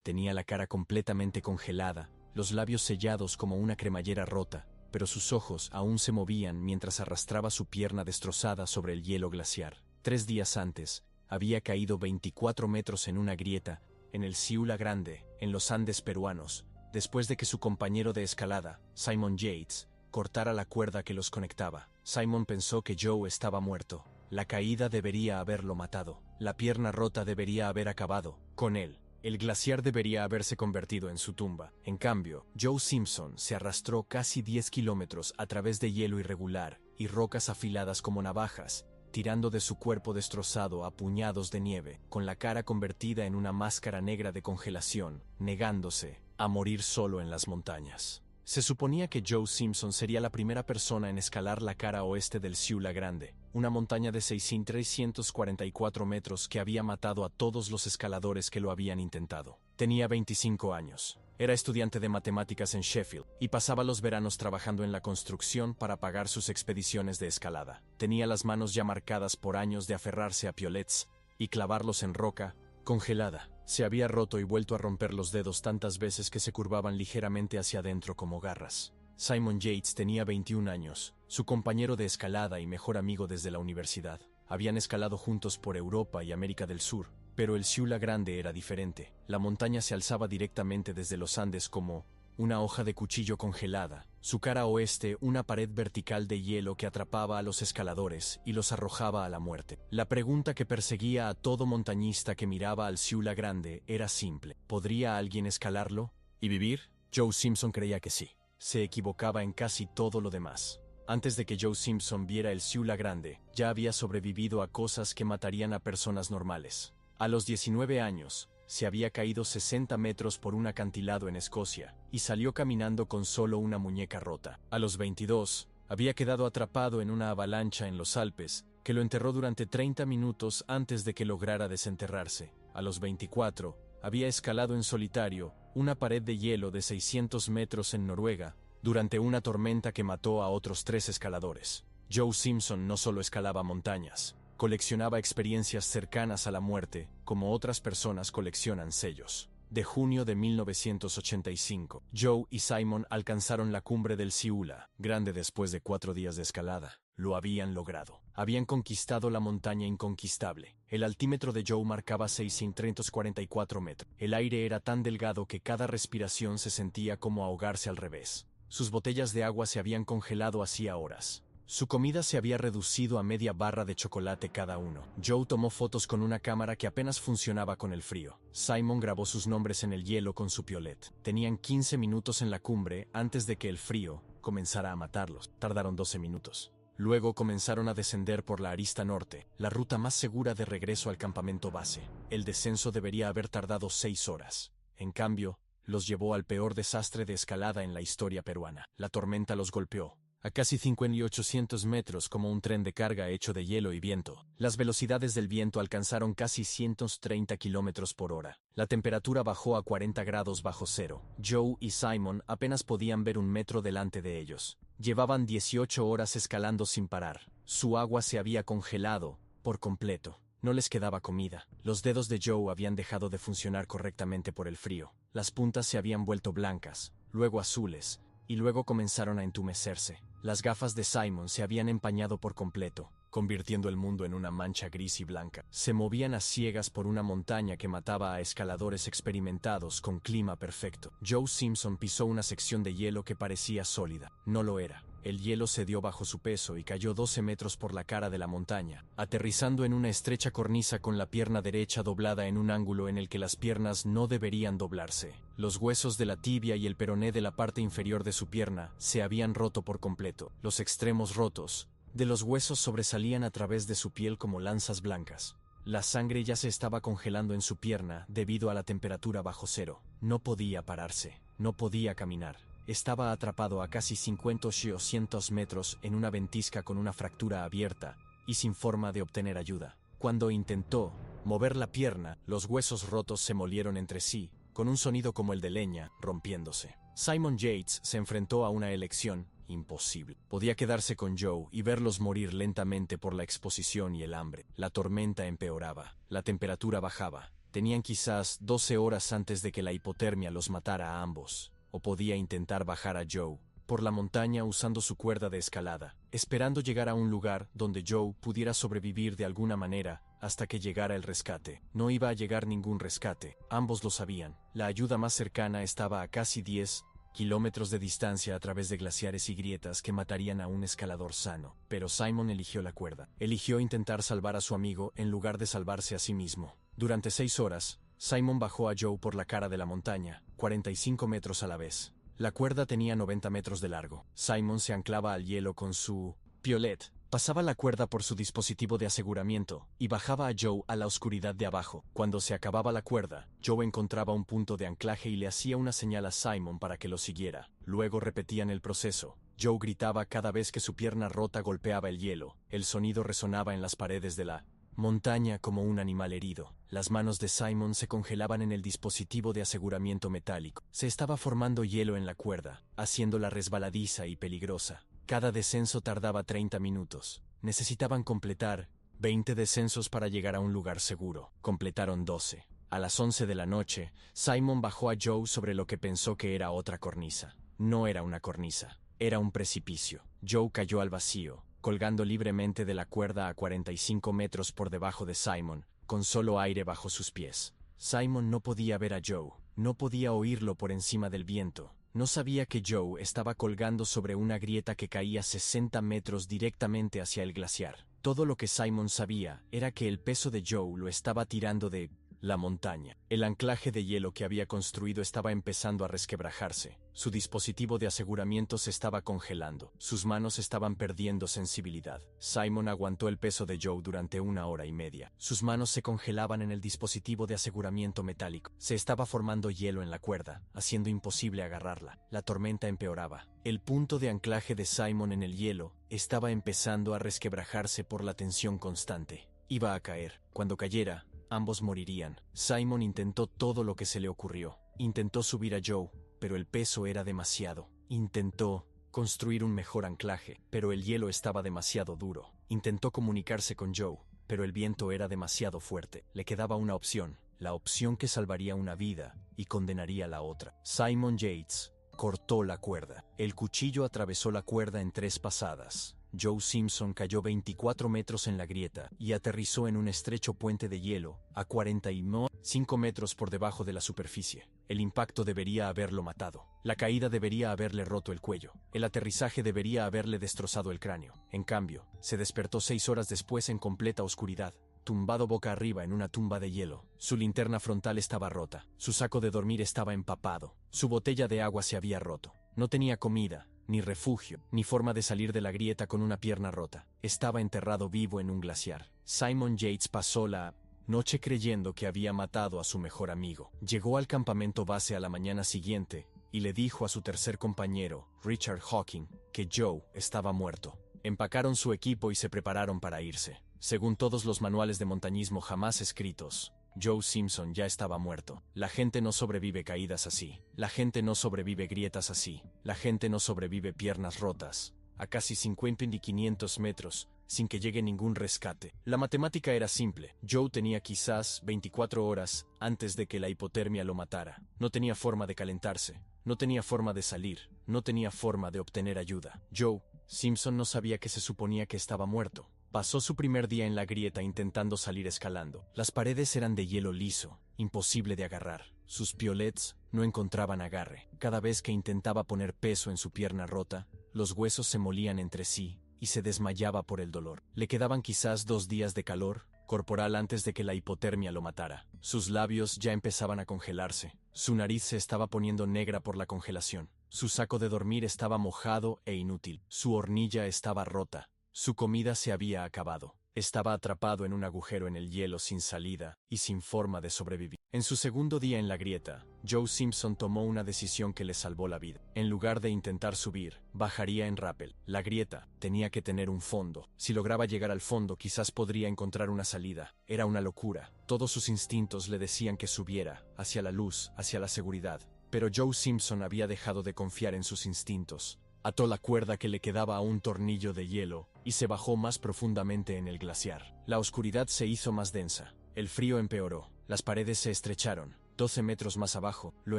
Tenía la cara completamente congelada, los labios sellados como una cremallera rota, pero sus ojos aún se movían mientras arrastraba su pierna destrozada sobre el hielo glaciar. 3 días antes, había caído 24 metros en una grieta, en el Ciula Grande, en los Andes peruanos, después de que su compañero de escalada, Simon Yates, cortara la cuerda que los conectaba. Simon pensó que Joe estaba muerto. La caída debería haberlo matado. La pierna rota debería haber acabado con él. El glaciar debería haberse convertido en su tumba. En cambio, Joe Simpson se arrastró casi 10 kilómetros a través de hielo irregular y rocas afiladas como navajas, tirando de su cuerpo destrozado a puñados de nieve, con la cara convertida en una máscara negra de congelación, negándose a morir solo en las montañas. Se suponía que Joe Simpson sería la primera persona en escalar la cara oeste del Ciula Grande, una montaña de 6.344 metros que había matado a todos los escaladores que lo habían intentado. Tenía 25 años. Era estudiante de matemáticas en Sheffield y pasaba los veranos trabajando en la construcción para pagar sus expediciones de escalada. Tenía las manos ya marcadas por años de aferrarse a piolets y clavarlos en roca congelada. Se había roto y vuelto a romper los dedos tantas veces que se curvaban ligeramente hacia adentro como garras. Simon Yates tenía 21 años, su compañero de escalada y mejor amigo desde la universidad. Habían escalado juntos por Europa y América del Sur, pero el Ciula Grande era diferente. La montaña se alzaba directamente desde los Andes como una hoja de cuchillo congelada. Su cara oeste, una pared vertical de hielo que atrapaba a los escaladores y los arrojaba a la muerte. La pregunta que perseguía a todo montañista que miraba al Ciula Grande era simple. ¿Podría alguien escalarlo y vivir? Joe Simpson creía que sí. Se equivocaba en casi todo lo demás. Antes de que Joe Simpson viera el Ciula Grande, ya había sobrevivido a cosas que matarían a personas normales. A los 19 años, se había caído 60 metros por un acantilado en Escocia y salió caminando con solo una muñeca rota. A los 22, había quedado atrapado en una avalancha en los Alpes que lo enterró durante 30 minutos antes de que lograra desenterrarse. A los 24, había escalado en solitario una pared de hielo de 600 metros en Noruega durante una tormenta que mató a otros 3 escaladores. Joe Simpson no solo escalaba montañas, coleccionaba experiencias cercanas a la muerte, como otras personas coleccionan sellos. De junio de 1985, Joe y Simon alcanzaron la cumbre del Ciula Grande después de 4 días de escalada. Lo habían logrado. Habían conquistado la montaña inconquistable. El altímetro de Joe marcaba 6.344 metros. El aire era tan delgado que cada respiración se sentía como ahogarse al revés. Sus botellas de agua se habían congelado hacía horas. Su comida se había reducido a media barra de chocolate cada uno. Joe tomó fotos con una cámara que apenas funcionaba con el frío. Simon grabó sus nombres en el hielo con su piolet. Tenían 15 minutos en la cumbre antes de que el frío comenzara a matarlos. Tardaron 12 minutos. Luego comenzaron a descender por la arista norte, la ruta más segura de regreso al campamento base. El descenso debería haber tardado 6 horas. En cambio, los llevó al peor desastre de escalada en la historia peruana. La tormenta los golpeó a casi 5.800 metros como un tren de carga hecho de hielo y viento. Las velocidades del viento alcanzaron casi 130 kilómetros por hora. La temperatura bajó a 40 grados bajo cero. Joe y Simon apenas podían ver 1 metro delante de ellos. Llevaban 18 horas escalando sin parar. Su agua se había congelado por completo. No les quedaba comida. Los dedos de Joe habían dejado de funcionar correctamente por el frío. Las puntas se habían vuelto blancas, luego azules, y luego comenzaron a entumecerse. Las gafas de Simon se habían empañado por completo, convirtiendo el mundo en una mancha gris y blanca. Se movían a ciegas por una montaña que mataba a escaladores experimentados con clima perfecto. Joe Simpson pisó una sección de hielo que parecía sólida. No lo era. El hielo cedió bajo su peso y cayó 12 metros por la cara de la montaña, aterrizando en una estrecha cornisa con la pierna derecha doblada en un ángulo en el que las piernas no deberían doblarse. Los huesos de la tibia y el peroné de la parte inferior de su pierna se habían roto por completo. Los extremos rotos de los huesos sobresalían a través de su piel como lanzas blancas. La sangre ya se estaba congelando en su pierna debido a la temperatura bajo cero. No podía pararse, no podía caminar. Estaba atrapado a casi 50 o 200 metros en una ventisca con una fractura abierta y sin forma de obtener ayuda. Cuando intentó mover la pierna, los huesos rotos se molieron entre sí, con un sonido como el de leña rompiéndose. Simon Yates se enfrentó a una elección imposible. Podía quedarse con Joe y verlos morir lentamente por la exposición y el hambre. La tormenta empeoraba, la temperatura bajaba, Tenían quizás 12 horas antes de que la hipotermia los matara a ambos, o podía intentar bajar a Joe por la montaña usando su cuerda de escalada, esperando llegar a un lugar donde Joe pudiera sobrevivir de alguna manera hasta que llegara el rescate. No iba a llegar ningún rescate, ambos lo sabían. La ayuda más cercana estaba a casi 10 kilómetros de distancia a través de glaciares y grietas que matarían a un escalador sano. Pero Simon eligió la cuerda. Eligió intentar salvar a su amigo en lugar de salvarse a sí mismo. Durante 6 horas, Simon bajó a Joe por la cara de la montaña, 45 metros a la vez. La cuerda tenía 90 metros de largo. Simon se anclaba al hielo con su piolet, pasaba la cuerda por su dispositivo de aseguramiento y bajaba a Joe a la oscuridad de abajo. Cuando se acababa la cuerda, Joe encontraba un punto de anclaje y le hacía una señal a Simon para que lo siguiera. Luego repetían el proceso. Joe gritaba cada vez que su pierna rota golpeaba el hielo. El sonido resonaba en las paredes de la montaña como un animal herido. Las manos de Simon se congelaban en el dispositivo de aseguramiento metálico. Se estaba formando hielo en la cuerda, haciéndola resbaladiza y peligrosa. Cada descenso tardaba 30 minutos. Necesitaban completar 20 descensos para llegar a un lugar seguro. Completaron 12. A las 11 de la noche, Simon bajó a Joe sobre lo que pensó que era otra cornisa. No era una cornisa, era un precipicio. Joe cayó al vacío, colgando libremente de la cuerda a 45 metros por debajo de Simon, con solo aire bajo sus pies. Simon no podía ver a Joe, no podía oírlo por encima del viento. No sabía que Joe estaba colgando sobre una grieta que caía 60 metros directamente hacia el glaciar. Todo lo que Simon sabía era que el peso de Joe lo estaba tirando de la montaña. El anclaje de hielo que había construido estaba empezando a resquebrajarse. Su dispositivo de aseguramiento se estaba congelando. Sus manos estaban perdiendo sensibilidad. Simon aguantó el peso de Joe durante 1 hora y media. Sus manos se congelaban en el dispositivo de aseguramiento metálico. Se estaba formando hielo en la cuerda, haciendo imposible agarrarla. La tormenta empeoraba. El punto de anclaje de Simon en el hielo estaba empezando a resquebrajarse por la tensión constante. Iba a caer. Cuando cayera, ambos morirían. Simon intentó todo lo que se le ocurrió. Intentó subir a Joe, pero el peso era demasiado. Intentó construir un mejor anclaje, pero el hielo estaba demasiado duro. Intentó comunicarse con Joe, pero el viento era demasiado fuerte. Le quedaba una opción, la opción que salvaría una vida y condenaría la otra. Simon Yates cortó la cuerda. El cuchillo atravesó la cuerda en 3 pasadas. Joe Simpson cayó 24 metros en la grieta y aterrizó en un estrecho puente de hielo a 45 metros por debajo de la superficie. El impacto debería haberlo matado. La caída debería haberle roto el cuello. El aterrizaje debería haberle destrozado el cráneo. En cambio, se despertó 6 horas después en completa oscuridad, tumbado boca arriba en una tumba de hielo. Su linterna frontal estaba rota. Su saco de dormir estaba empapado. Su botella de agua se había roto. No tenía comida, ni refugio, ni forma de salir de la grieta con una pierna rota. Estaba enterrado vivo en un glaciar. Simon Yates pasó la noche creyendo que había matado a su mejor amigo. Llegó al campamento base a la mañana siguiente y le dijo a su tercer compañero, Richard Hawking, que Joe estaba muerto. Empacaron su equipo y se prepararon para irse. Según todos los manuales de montañismo jamás escritos, Joe Simpson ya estaba muerto. La gente no sobrevive caídas así. La gente no sobrevive grietas así. La gente no sobrevive piernas rotas a casi 50 y 500 metros sin que llegue ningún rescate. La matemática era simple. Joe tenía quizás 24 horas antes de que la hipotermia lo matara. No tenía forma de calentarse. No tenía forma de salir. No tenía forma de obtener ayuda. Joe Simpson no sabía que se suponía que estaba muerto. Pasó su primer día en la grieta intentando salir escalando. Las paredes eran de hielo liso, imposible de agarrar. Sus piolets no encontraban agarre. Cada vez que intentaba poner peso en su pierna rota, los huesos se molían entre sí y se desmayaba por el dolor. Le quedaban quizás 2 días de calor corporal antes de que la hipotermia lo matara. Sus labios ya empezaban a congelarse. Su nariz se estaba poniendo negra por la congelación. Su saco de dormir estaba mojado e inútil. Su hornilla estaba rota. Su comida se había acabado. Estaba atrapado en un agujero en el hielo sin salida y sin forma de sobrevivir. En su segundo día en la grieta, Joe Simpson tomó una decisión que le salvó la vida. En lugar de intentar subir, bajaría en rappel. La grieta tenía que tener un fondo. Si lograba llegar al fondo, quizás podría encontrar una salida. Era una locura. Todos sus instintos le decían que subiera, hacia la luz, hacia la seguridad. Pero Joe Simpson había dejado de confiar en sus instintos. Ató la cuerda que le quedaba a un tornillo de hielo y se bajó más profundamente en el glaciar. La oscuridad se hizo más densa. El frío empeoró. Las paredes se estrecharon. 12 metros más abajo, lo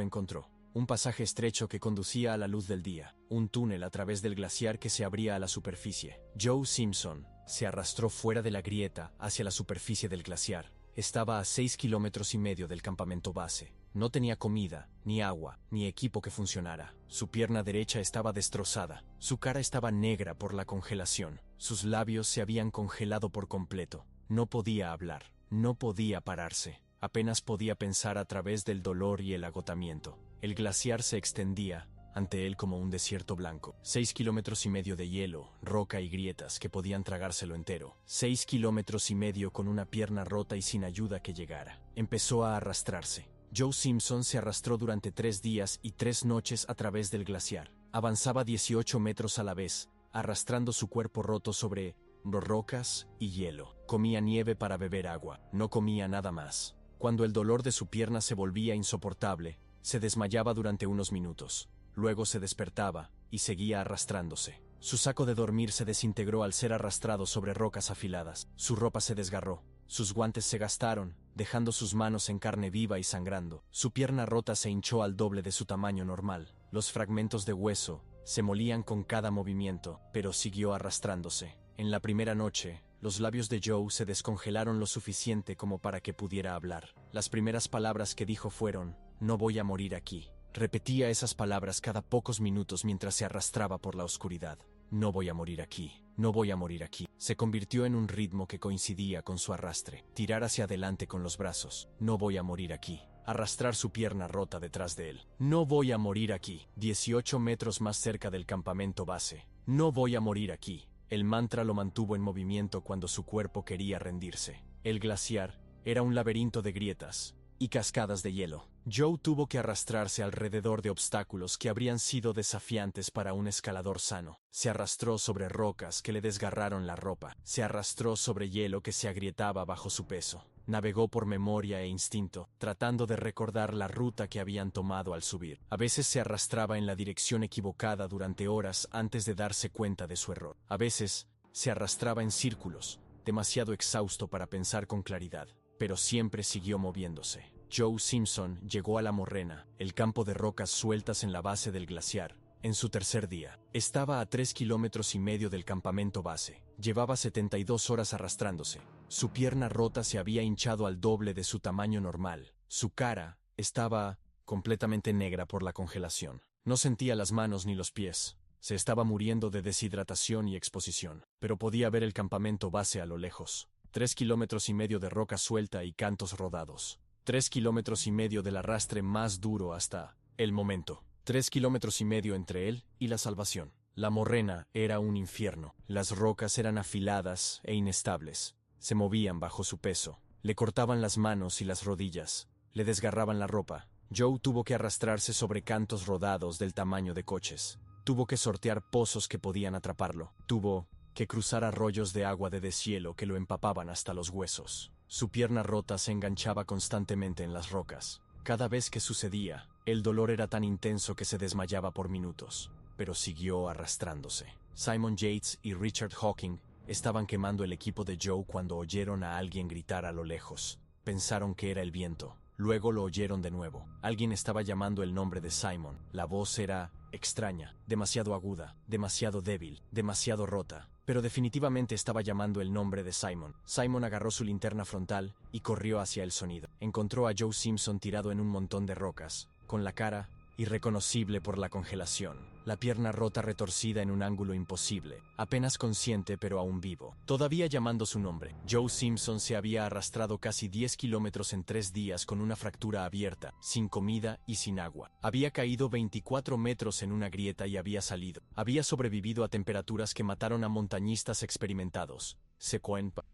encontró. Un pasaje estrecho que conducía a la luz del día. Un túnel a través del glaciar que se abría a la superficie. Joe Simpson se arrastró fuera de la grieta hacia la superficie del glaciar. Estaba a 6,5 kilómetros del campamento base. No tenía comida, ni agua, ni equipo que funcionara. Su pierna derecha estaba destrozada. Su cara estaba negra por la congelación. Sus labios se habían congelado por completo. No podía hablar. No podía pararse. Apenas podía pensar a través del dolor y el agotamiento. El glaciar se extendía ante él como un desierto blanco. 6,5 kilómetros de hielo, roca y grietas que podían tragárselo entero. 6,5 kilómetros con una pierna rota y sin ayuda que llegara. Empezó a arrastrarse. Joe Simpson se arrastró durante 3 días y 3 noches a través del glaciar. Avanzaba 18 metros a la vez, arrastrando su cuerpo roto sobre rocas y hielo. Comía nieve para beber agua. No comía nada más. Cuando el dolor de su pierna se volvía insoportable, se desmayaba durante unos minutos. Luego se despertaba y seguía arrastrándose. Su saco de dormir se desintegró al ser arrastrado sobre rocas afiladas. Su ropa se desgarró. Sus guantes se gastaron, dejando sus manos en carne viva y sangrando. Su pierna rota se hinchó al doble de su tamaño normal. Los fragmentos de hueso se molían con cada movimiento, pero siguió arrastrándose. En la primera noche, los labios de Joe se descongelaron lo suficiente como para que pudiera hablar. Las primeras palabras que dijo fueron: "No voy a morir aquí". Repetía esas palabras cada pocos minutos mientras se arrastraba por la oscuridad. No voy a morir aquí, no voy a morir aquí. Se convirtió en un ritmo que coincidía con su arrastre. Tirar hacia adelante con los brazos. No voy a morir aquí. Arrastrar su pierna rota detrás de él. No voy a morir aquí. 18 metros más cerca del campamento base. No voy a morir aquí. El mantra lo mantuvo en movimiento cuando su cuerpo quería rendirse. El glaciar era un laberinto de grietas y cascadas de hielo. Joe tuvo que arrastrarse alrededor de obstáculos que habrían sido desafiantes para un escalador sano. Se arrastró sobre rocas que le desgarraron la ropa. Se arrastró sobre hielo que se agrietaba bajo su peso. Navegó por memoria e instinto, tratando de recordar la ruta que habían tomado al subir. A veces se arrastraba en la dirección equivocada durante horas antes de darse cuenta de su error. A veces se arrastraba en círculos, demasiado exhausto para pensar con claridad, pero siempre siguió moviéndose. Joe Simpson llegó a la morrena, el campo de rocas sueltas en la base del glaciar, en su tercer día. Estaba a 3,5 kilómetros del campamento base. Llevaba 72 horas arrastrándose. Su pierna rota se había hinchado al doble de su tamaño normal. Su cara estaba completamente negra por la congelación. No sentía las manos ni los pies. Se estaba muriendo de deshidratación y exposición, pero podía ver el campamento base a lo lejos. 3,5 kilómetros de roca suelta y cantos rodados. 3,5 kilómetros del arrastre más duro hasta el momento. 3,5 kilómetros entre él y la salvación. La morrena era un infierno. Las rocas eran afiladas e inestables. Se movían bajo su peso. Le cortaban las manos y las rodillas. Le desgarraban la ropa. Joe tuvo que arrastrarse sobre cantos rodados del tamaño de coches. Tuvo que sortear pozos que podían atraparlo. Tuvo que cruzar arroyos de agua de deshielo que lo empapaban hasta los huesos. Su pierna rota se enganchaba constantemente en las rocas. Cada vez que sucedía, el dolor era tan intenso que se desmayaba por minutos, pero siguió arrastrándose. Simon Yates y Richard Hawking estaban quemando el equipo de Joe cuando oyeron a alguien gritar a lo lejos. Pensaron que era el viento. Luego lo oyeron de nuevo. Alguien estaba llamando el nombre de Simon. La voz era extraña, demasiado aguda, demasiado débil, demasiado rota, pero definitivamente estaba llamando el nombre de Simon. Simon agarró su linterna frontal y corrió hacia el sonido. Encontró a Joe Simpson tirado en un montón de rocas, con la cara irreconocible por la congelación, la pierna rota retorcida en un ángulo imposible, apenas consciente pero aún vivo, todavía llamando su nombre. Joe Simpson se había arrastrado casi 10 kilómetros en 3 días con una fractura abierta, sin comida y sin agua. Había caído 24 metros en una grieta y había salido. Había sobrevivido a temperaturas que mataron a montañistas experimentados.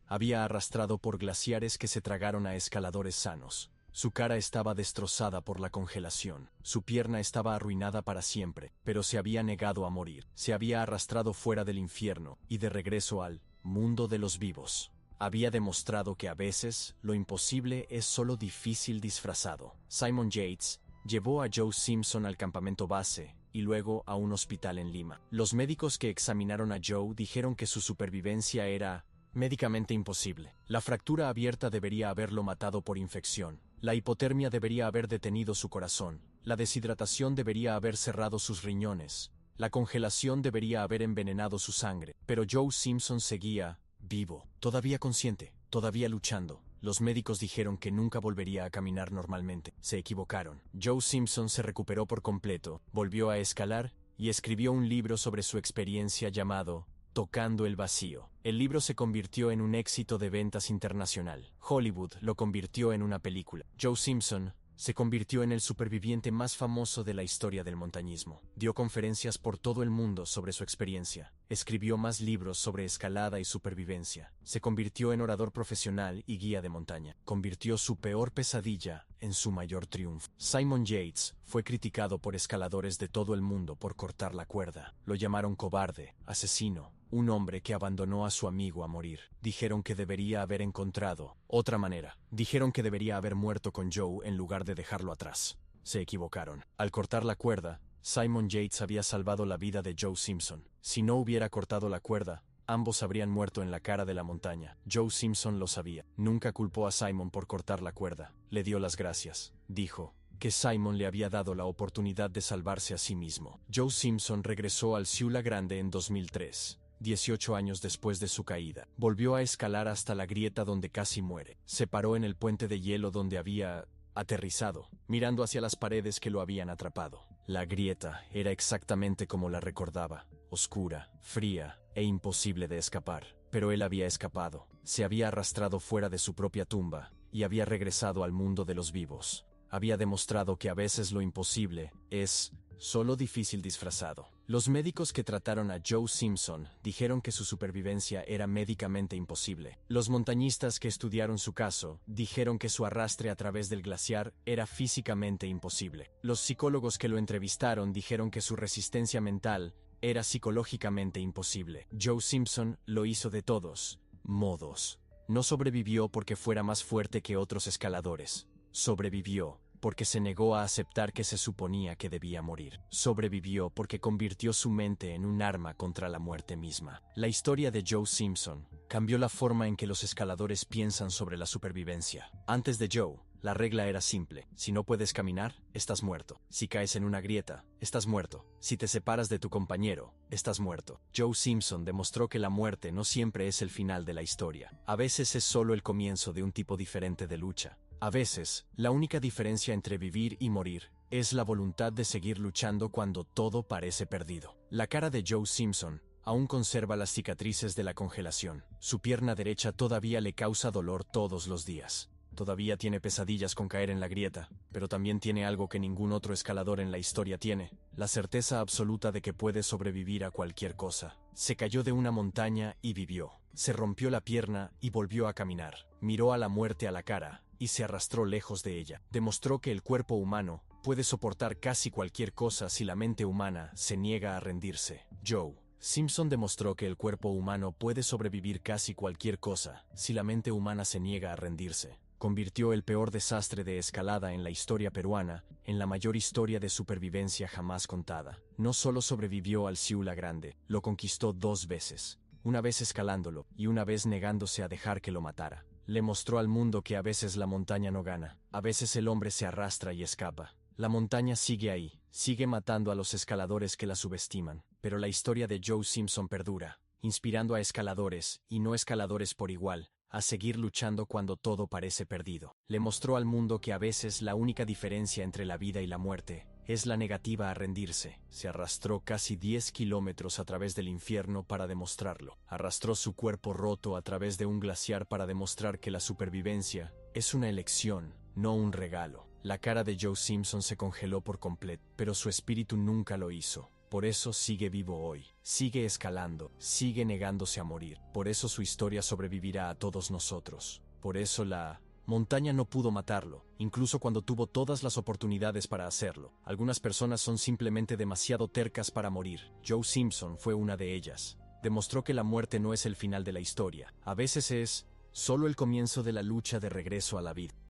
Había arrastrado por glaciares que se tragaron a escaladores sanos. Su cara estaba destrozada por la congelación. Su pierna estaba arruinada para siempre, pero se había negado a morir. Se había arrastrado fuera del infierno y de regreso al mundo de los vivos. Había demostrado que a veces lo imposible es solo difícil disfrazado. Simon Yates llevó a Joe Simpson al campamento base y luego a un hospital en Lima. Los médicos que examinaron a Joe dijeron que su supervivencia era médicamente imposible. La fractura abierta debería haberlo matado por infección. La hipotermia debería haber detenido su corazón. La deshidratación debería haber cerrado sus riñones. La congelación debería haber envenenado su sangre. Pero Joe Simpson seguía vivo, todavía consciente, todavía luchando. Los médicos dijeron que nunca volvería a caminar normalmente. Se equivocaron. Joe Simpson se recuperó por completo, volvió a escalar y escribió un libro sobre su experiencia llamado Tocando el vacío. El libro se convirtió en un éxito de ventas internacional. Hollywood lo convirtió en una película. Joe Simpson se convirtió en el superviviente más famoso de la historia del montañismo. Dio conferencias por todo el mundo sobre su experiencia. Escribió más libros sobre escalada y supervivencia. Se convirtió en orador profesional y guía de montaña. Convirtió su peor pesadilla en su mayor triunfo. Simon Yates fue criticado por escaladores de todo el mundo por cortar la cuerda. Lo llamaron cobarde, asesino, un hombre que abandonó a su amigo a morir. Dijeron que debería haber encontrado otra manera. Dijeron que debería haber muerto con Joe en lugar de dejarlo atrás. Se equivocaron. Al cortar la cuerda, Simon Yates había salvado la vida de Joe Simpson. Si no hubiera cortado la cuerda, ambos habrían muerto en la cara de la montaña. Joe Simpson lo sabía. Nunca culpó a Simon por cortar la cuerda. Le dio las gracias. Dijo que Simon le había dado la oportunidad de salvarse a sí mismo. Joe Simpson regresó al Siula Grande en 2003. 18 años después de su caída. Volvió a escalar hasta la grieta donde casi muere. Se paró en el puente de hielo donde había aterrizado, mirando hacia las paredes que lo habían atrapado. La grieta era exactamente como la recordaba, oscura, fría e imposible de escapar. Pero él había escapado, se había arrastrado fuera de su propia tumba y había regresado al mundo de los vivos. Había demostrado que a veces lo imposible es solo difícil disfrazado. Los médicos que trataron a Joe Simpson dijeron que su supervivencia era médicamente imposible. Los montañistas que estudiaron su caso dijeron que su arrastre a través del glaciar era físicamente imposible. Los psicólogos que lo entrevistaron dijeron que su resistencia mental era psicológicamente imposible. Joe Simpson lo hizo de todos modos. No sobrevivió porque fuera más fuerte que otros escaladores. Sobrevivió porque se negó a aceptar que se suponía que debía morir. Sobrevivió porque convirtió su mente en un arma contra la muerte misma. La historia de Joe Simpson cambió la forma en que los escaladores piensan sobre la supervivencia. Antes de Joe, la regla era simple. Si no puedes caminar, estás muerto. Si caes en una grieta, estás muerto. Si te separas de tu compañero, estás muerto. Joe Simpson demostró que la muerte no siempre es el final de la historia. A veces es solo el comienzo de un tipo diferente de lucha. A veces, la única diferencia entre vivir y morir es la voluntad de seguir luchando cuando todo parece perdido. La cara de Joe Simpson aún conserva las cicatrices de la congelación. Su pierna derecha todavía le causa dolor todos los días. Todavía tiene pesadillas con caer en la grieta, pero también tiene algo que ningún otro escalador en la historia tiene: la certeza absoluta de que puede sobrevivir a cualquier cosa. Se cayó de una montaña y vivió. Se rompió la pierna y volvió a caminar. Miró a la muerte a la cara y se arrastró lejos de ella. Demostró que el cuerpo humano puede soportar casi cualquier cosa si la mente humana se niega a rendirse. Joe Simpson demostró que el cuerpo humano puede sobrevivir casi cualquier cosa si la mente humana se niega a rendirse. Convirtió el peor desastre de escalada en la historia peruana en la mayor historia de supervivencia jamás contada. No solo sobrevivió al Siula Grande, lo conquistó 2 veces. Una vez escalándolo y una vez negándose a dejar que lo matara. Le mostró al mundo que a veces la montaña no gana, a veces el hombre se arrastra y escapa. La montaña sigue ahí, sigue matando a los escaladores que la subestiman, pero la historia de Joe Simpson perdura, inspirando a escaladores, y no escaladores por igual, a seguir luchando cuando todo parece perdido. Le mostró al mundo que a veces la única diferencia entre la vida y la muerte es la negativa a rendirse. Se arrastró casi 10 kilómetros a través del infierno para demostrarlo. Arrastró su cuerpo roto a través de un glaciar para demostrar que la supervivencia es una elección, no un regalo. La cara de Joe Simpson se congeló por completo, pero su espíritu nunca lo hizo. Por eso sigue vivo hoy, sigue escalando, sigue negándose a morir. Por eso su historia sobrevivirá a todos nosotros. Por eso la montaña no pudo matarlo, incluso cuando tuvo todas las oportunidades para hacerlo. Algunas personas son simplemente demasiado tercas para morir. Joe Simpson fue una de ellas. Demostró que la muerte no es el final de la historia. A veces es solo el comienzo de la lucha de regreso a la vida.